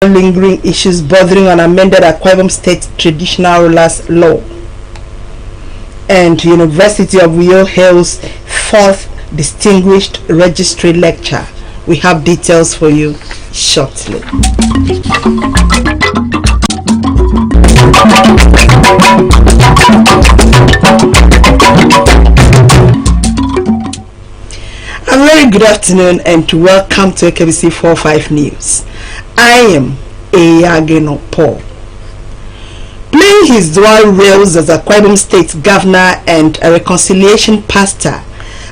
lingering issues bothering an amended Akwa Ibom State Traditional Rulers Law. And University of Uyo hails 4th Distinguished Registry Lecture. We have details for you shortly. A very good afternoon and welcome to KBC 45 News. I am Eyageno Paul. Playing his dual roles as Akwa Ibom State Governor and a reconciliation pastor,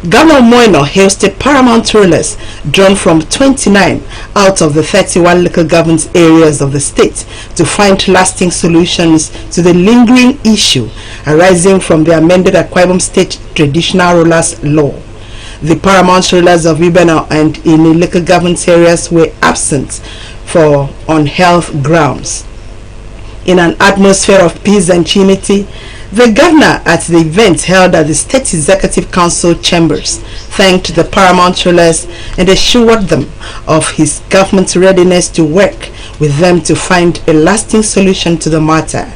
Governor Moino hails the paramount rulers drawn from 29 out of the 31 local government areas of the state to find lasting solutions to the lingering issue arising from the amended Akwa Ibom State Traditional Rulers Law. The paramount rulers of Ibeno and in local government areas were absent for on health grounds. In an atmosphere of peace and unity, the governor at the event held at the State Executive Council chambers thanked the paramount rulers and assured them of his government's readiness to work with them to find a lasting solution to the matter.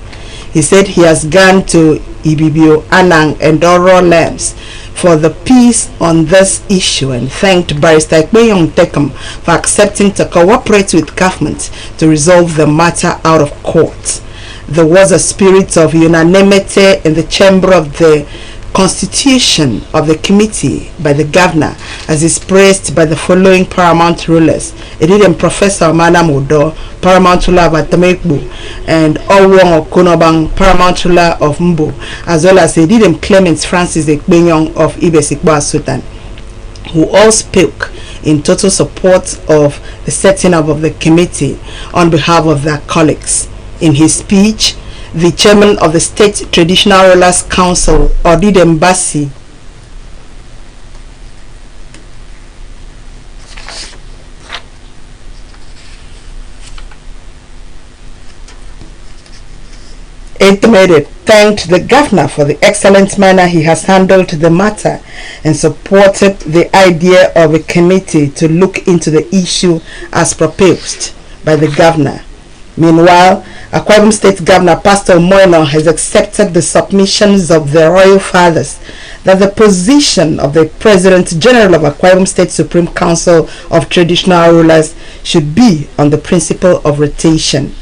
He said he has gone to Ibibio, Anang and Oro lands for the peace on this issue and thanked Barrister Ekpenyong Tekem for accepting to cooperate with government to resolve the matter out of court. There was a spirit of unanimity in the chamber of the constitution of the committee by the governor, as is praised by the following paramount rulers: Edidem Professor Manam Udo, paramount ruler of Atamekbu, and Owong Okonobang, paramount ruler of Mbo, as well as Edidem Clement Francis Ekpenyong of Ibesikwa Sultan, who all spoke in total support of the setting up of the committee on behalf of their colleagues. In his speech, the chairman of the State Traditional Rulers Council, Odidem Basi, thanked the governor for the excellent manner he has handled the matter and supported the idea of a committee to look into the issue as proposed by the governor. Meanwhile, Akwa Ibom State Governor Pastor Moino has accepted the submissions of the royal fathers that the position of the President General of Akwa Ibom State Supreme Council of Traditional Rulers should be on the principle of rotation,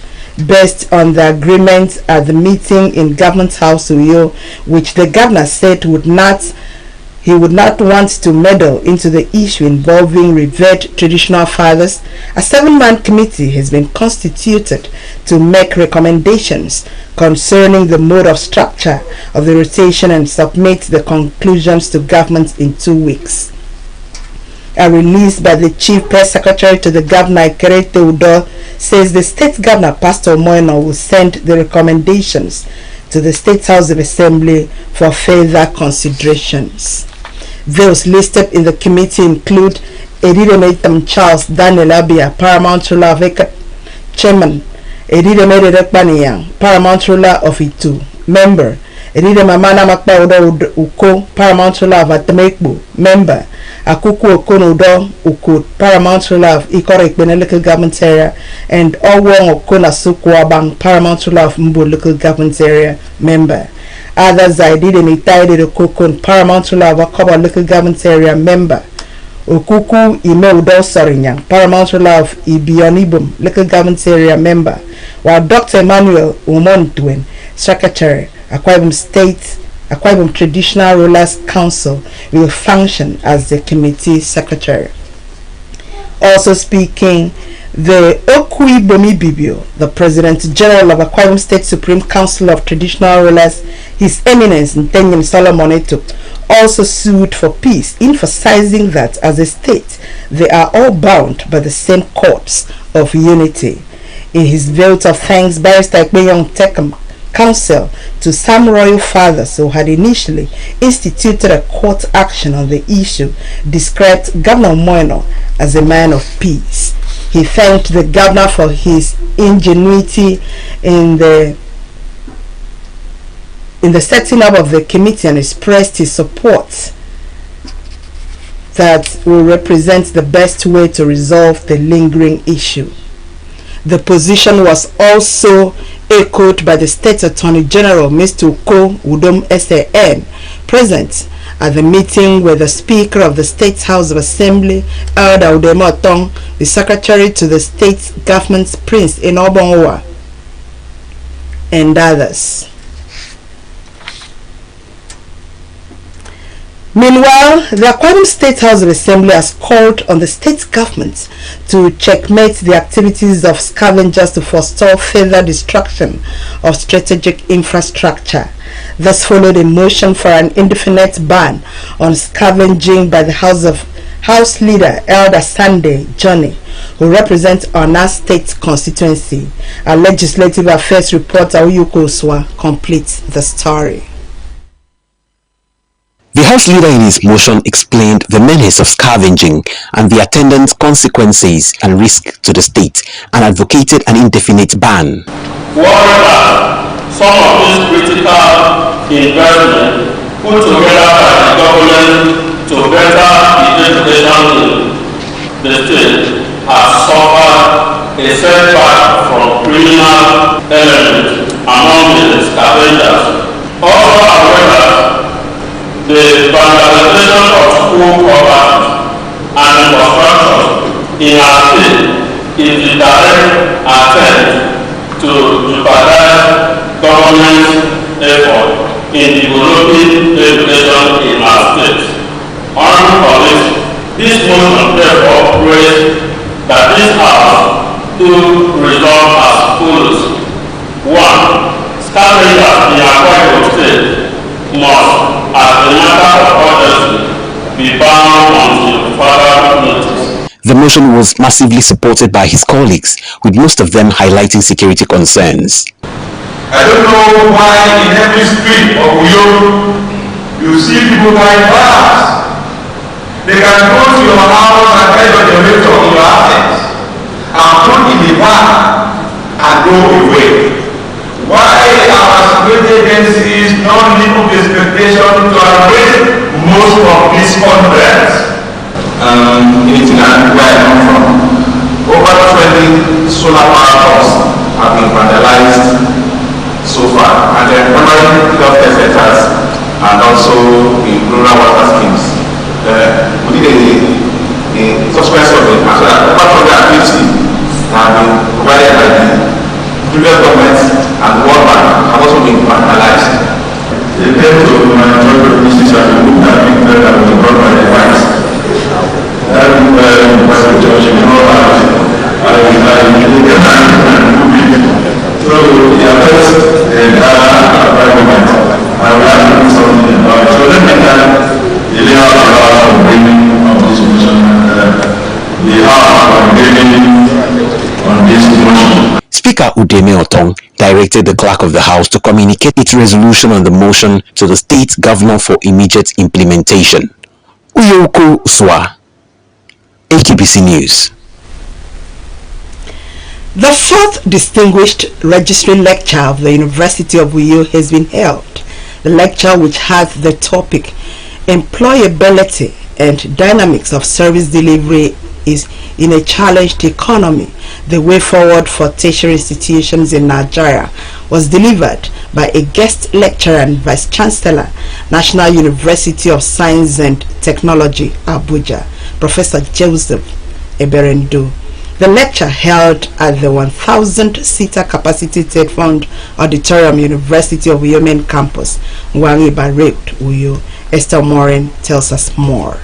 based on the agreement at the meeting in Government House Uyo, which the governor said he would not want to meddle into the issue involving revered traditional fathers. A 7-man committee has been constituted to make recommendations concerning the mode of structure of the rotation and submit the conclusions to government in 2 weeks. A release by the Chief Press Secretary to the Governor, Kerete Udo, says the State Governor, Pastor Moino, will send the recommendations to the State House of Assembly for further considerations. Those listed in the committee include Edidem Charles Daniel Abia, paramount ruler of Eka, chairman; Edidem Ekpaniyang, paramount ruler of Itu, member; Edidem Amana Makpa Uko, paramount ruler of Atamekbu, member; Akuku Okonodo Uko, paramount ruler of Ikore Ikbene local government area; and Owong Okonasukwabang, paramount ruler of Mbo local government area, member. Others are Edidem Itaide Okokon, paramount ruler of Akoba local government area, member; Okuku Imeudo Sarinyang, paramount ruler of Ibionibum local government area, member; while Dr. Emmanuel Umontwen, secretary, Akwa Ibom Traditional Rulers Council, will function as the committee secretary. Also speaking, the Okui Bomi Bibio, the President General of Akwa Ibom State Supreme Council of Traditional Rulers, His Eminence Ntenyem Solomon Eto, also sued for peace, emphasizing that as a state, they are all bound by the same cords of unity. In his vote of thanks, Barrister Ekpenyong Tekem counsel to some royal fathers who had initially instituted a court action on the issue, described Governor Moino as a man of peace. He thanked the governor for his ingenuity in the setting up of the committee and expressed his support that will represent the best way to resolve the lingering issue. The position was also echoed by the State Attorney General, Mr. Uko Udom SAN, present at the meeting with the Speaker of the State House of Assembly, Elder Udemo Otong, the Secretary to the State Government, Prince Enobonwa, and others. Meanwhile, the Akwa Ibom State House of Assembly has called on the state government to checkmate the activities of scavengers to forestall further destruction of strategic infrastructure. This followed a motion for an indefinite ban on scavenging by the House Leader Elder Sunday Johnny, who represents Ona State constituency. Our Legislative Affairs reporter Uyuko Oswa completes the story. The House Leader in his motion explained the menace of scavenging and the attendant consequences and risk to the state, and advocated an indefinite ban. Moreover, some of these critical investments put together by the government to better the education in the state has suffered a setback from criminal elements among the scavengers. Also, however, the vandalization of school property and infrastructure in our state is the direct attempt to jeopardize government's effort in developing education in our state. Honorable colleagues, this motion therefore prays that this House to resolve as follows. 1. Scavengers in Akwa Ibom State must, as a matter of urgency, be bound until further notice. The motion was massively supported by his colleagues, with most of them highlighting security concerns. I don't know why in every street of Uyo you see people carrying bags. They can go to your house and carry your generator in your absence and put in the bag and go away. Why our security agencies don't live up to expectation to arrest most of these convicts? In where I come from, over 20 solar power blocks have been vandalized so far, and they're primarily healthcare centers and also in rural water schemes. We did a suspense of it, and apart from the activity have been provided by the previous governments and the World Bank have also been vandalized. The death of my majority of this is a group that been felt that was brought by the whites. That was the church in all hours. So the affairs environment, and we have to do something about it. So let me the layout of bringing of this motion the house of bringing on this motion. Speaker Udeme Otong directed the clerk of the House to communicate its resolution on the motion to the state governor for immediate implementation. Uyoko Oswa, HTBC News. The fourth distinguished registry lecture of the University of Uyo has been held. The lecture, which has the topic Employability and Dynamics of Service Delivery is in a Challenged Economy, the Way Forward for Tertiary Institutions in Nigeria, was delivered by a guest lecturer and Vice Chancellor, National University of Science and Technology, Abuja, Professor Joseph Eberendu. The lecture, held at the 1,000-seater capacity Ted Fund Auditorium, University of Uyo Main Campus, Nwangiba Road, Uyo. Esther Morin tells us more.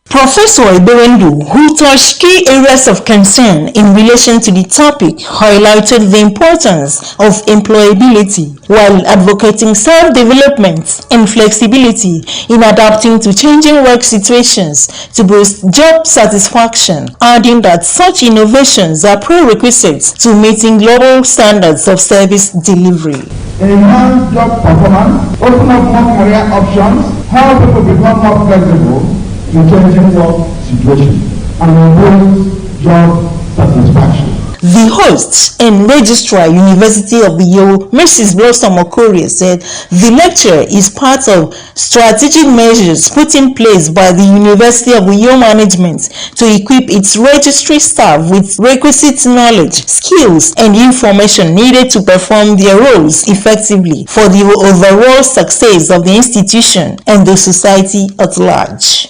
Professor Eberendu, who touched key areas of concern in relation to the topic, highlighted the importance of employability while advocating self-development and flexibility in adapting to changing work situations to boost job satisfaction, adding that such innovations are prerequisites to meeting global standards of service delivery. Enhance job performance, open up more career options, help people become more flexible in changing work situation, and improve job satisfaction. The host and registrar, University of Uyo, Mrs. Blossom Okorie, said the lecture is part of strategic measures put in place by the University of Uyo management to equip its registry staff with requisite knowledge, skills, and information needed to perform their roles effectively for the overall success of the institution and the society at large.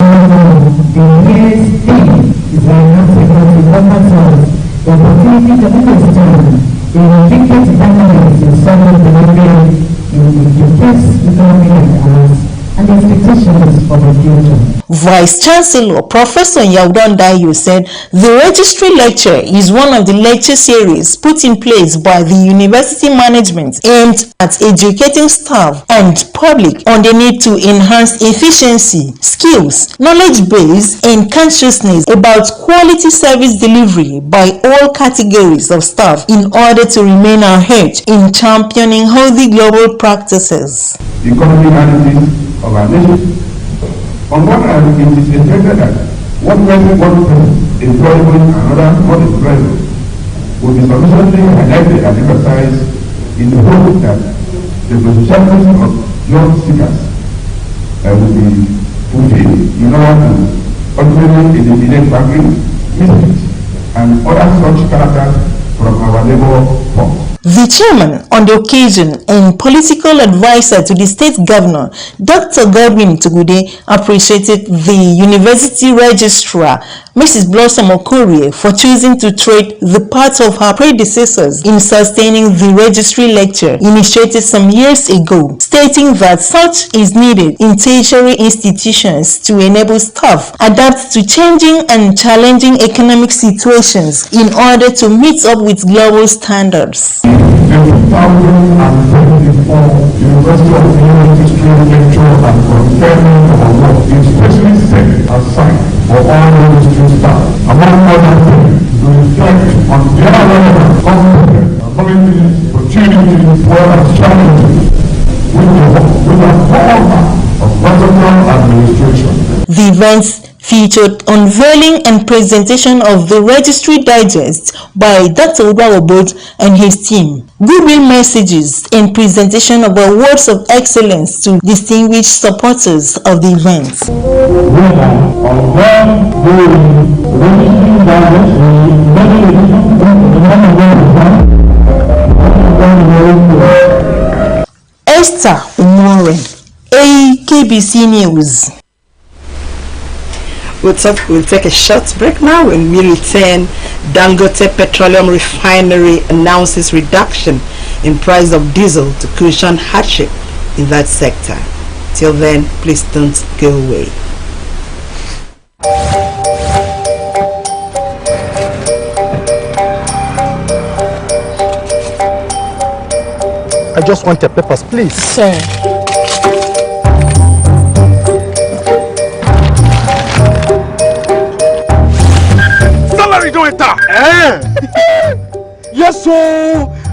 The opportunity to understand the intricate dynamics in social delivery in the best economic hours and the expectations for the future. Vice Chancellor Professor Yaudon Dayo said the registry lecture is one of the lecture series put in place by the university management aimed at educating staff and public on the need to enhance efficiency, skills, knowledge base, and consciousness about quality service delivery by all categories of staff in order to remain ahead in championing healthy global practices. Economic analysis of our nation. On one hand, it is expected that one person employment, another one employment will be sufficiently highlighted and emphasized in the hope that the potential of job seekers will be fulfilled in order to ultimately eliminate banking, misfits, and other such characters from our labor force. The chairman on the occasion and political advisor to the state governor, Dr. Godwin Tugude, appreciated the university registrar, Mrs. Blossom Okorie, for choosing to tread the path of her predecessors in sustaining the registry lecture initiated some years ago, stating that such is needed in tertiary institutions to enable staff adapt to changing and challenging economic situations in order to meet up with global standards. The 2074 University of Uyo History Lecture and Conferment Award is specially set aside for all registry staff, among other things, to reflect on their relevant competence, abilities, opportunities, as well as challenges with a hallmark of vertical administration. The events featured unveiling and presentation of the registry digest by Dr. Uba Obod and his team, goodwill messages, and presentation of awards of excellence to distinguished supporters of the event. Esther Umoren, AKBC News. We'll take a short break now. When we return, Dangote Petroleum Refinery announces reduction in price of diesel to cushion hardship in that sector. Till then, please don't go away. I just want the papers, please. Sir. Don't enter. Yes, so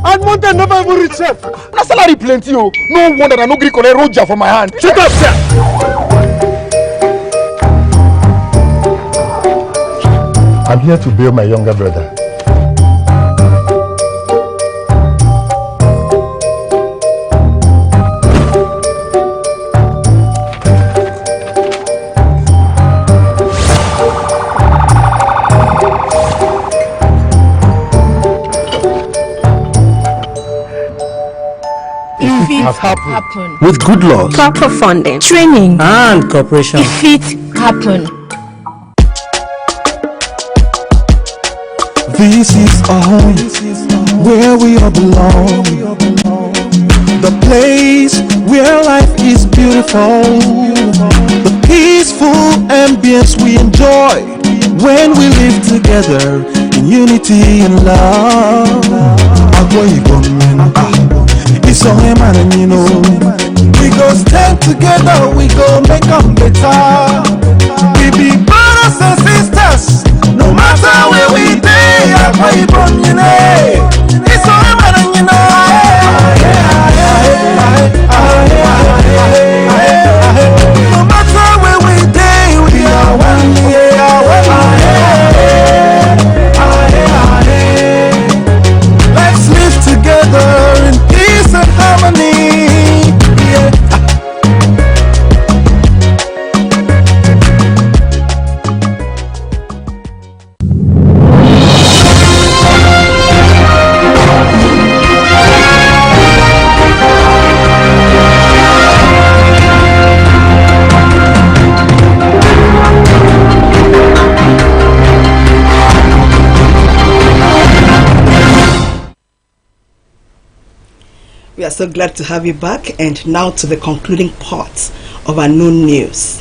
and Monday never even reach self. Na salary plenty, oh. No wonder I no gree collect roja for my hand. Shut up, sir. I'm here to bail my younger brother. Happen. With good luck, Proper funding, training, and cooperation. if it happen. This is our home, where we all belong. The place where life is beautiful. The peaceful ambience we enjoy when we live together in unity and love. It's all him and you know. We go stand together, we go make them better. We be brothers and sisters, no matter where we day. It's all him and you know. No matter where we day, we are one. We are so glad to have you back, and now to the concluding part of our noon news.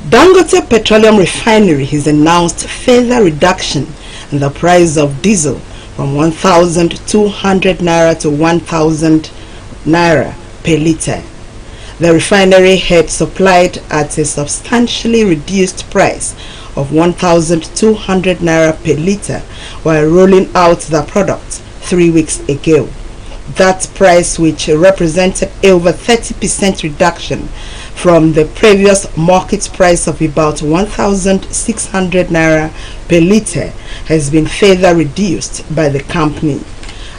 Dangote Petroleum Refinery has announced further reduction in the price of diesel from 1,200 naira to 1,000 naira per litre. The refinery had supplied at a substantially reduced price of 1,200 naira per litre while rolling out the product 3 weeks ago. That price, which represented over 30% reduction from the previous market price of about 1,600 naira per litre, has been further reduced by the company.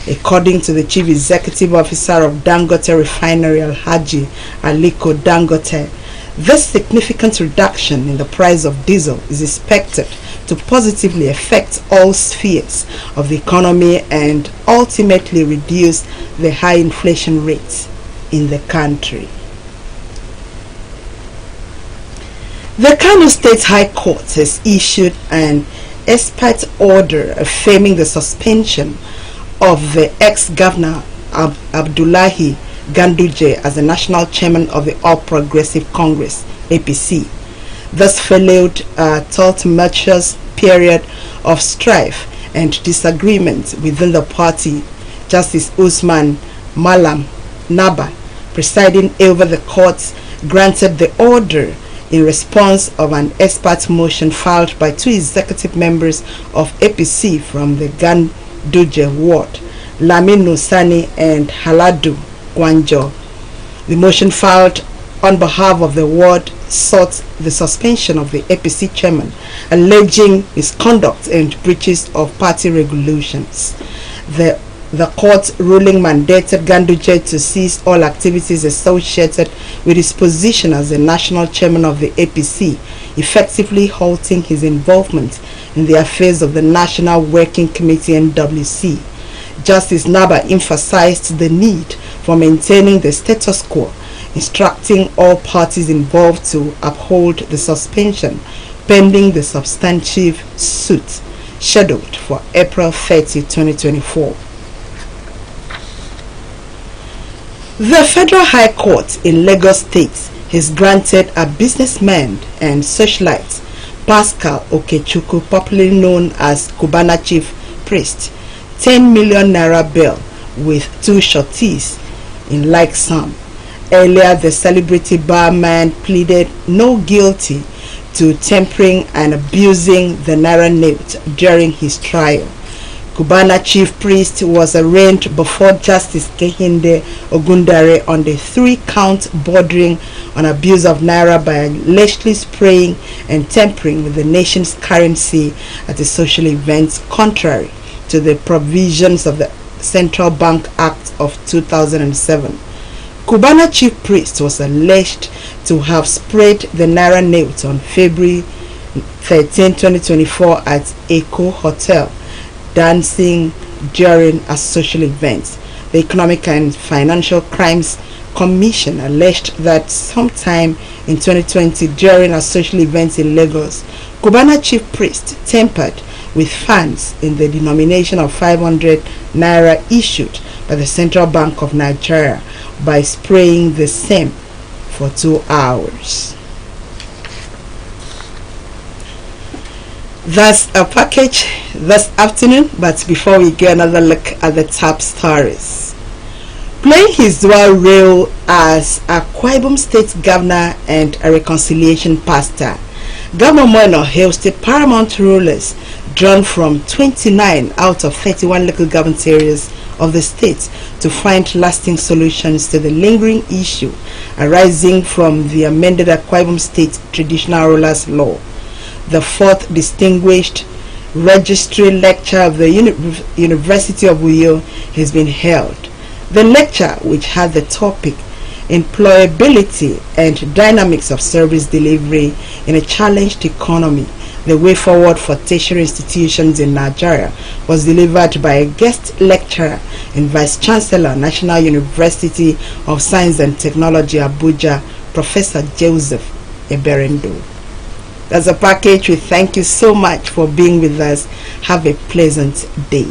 According to the Chief Executive Officer of Dangote Refinery, Alhaji Aliko Dangote, this significant reduction in the price of diesel is expected to positively affect all spheres of the economy and ultimately reduce the high inflation rates in the country. The Kano State High Court has issued an expert order affirming the suspension of the ex-governor Abdullahi Ganduje as the national chairman of the All Progressive Congress, APC. This followed a tumultuous period of strife and disagreement within the party. Justice Usman Malam Naba, presiding over the court, granted the order in response of an expert motion filed by 2 executive members of APC from the Ganduje ward, Lamine Sani and Haladu Gwanjo. The motion filed on behalf of the ward sought the suspension of the APC chairman, alleging misconduct and breaches of party regulations. The court ruling mandated Ganduje to cease all activities associated with his position as the national chairman of the APC, effectively halting his involvement in the affairs of the National Working Committee (NWC). Justice Naba emphasized the need for maintaining the status quo, instructing all parties involved to uphold the suspension pending the substantive suit scheduled for April 30, 2024. The Federal High Court in Lagos State has granted a businessman and socialite, Pascal Okechukwu, popularly known as Cubana Chief Priest, 10 million naira bail with 2 sureties in like sum. Earlier, the celebrity barman pleaded no guilty to tampering and abusing the naira note during his trial. Cubana Chief Priest was arraigned before Justice Kehinde Ogundare on the 3-count bordering on abuse of naira by allegedly spraying and tampering with the nation's currency at a social event, contrary to the provisions of the Central Bank Act of 2007. Cubana Chief Priest was alleged to have sprayed the naira note on February 13, 2024 at Eko Hotel, dancing during a social event. The Economic and Financial Crimes Commission alleged that sometime in 2020 during a social event in Lagos, Cubana Chief Priest tampered with funds in the denomination of 500 naira issued by the Central Bank of Nigeria by spraying the same for 2 hours. That's a package this afternoon, but before we get another look at the top stories. Playing his dual role as a Akwa Ibom State Governor and a reconciliation pastor, Governor Moeno hosted paramount rulers drawn from 29 out of 31 local government areas of the state to find lasting solutions to the lingering issue arising from the amended Akwa Ibom State Traditional Rulers Law. The 4th Distinguished Registry Lecture of the University of Uyo has been held. The lecture, which had the topic Employability and Dynamics of Service Delivery in a Challenged Economy, the Way Forward for Tertiary Institutions in Nigeria, was delivered by a guest lecturer and Vice Chancellor, National University of Science and Technology, Abuja, Professor Joseph Eberendo. That's a package. We thank you so much for being with us. Have a pleasant day.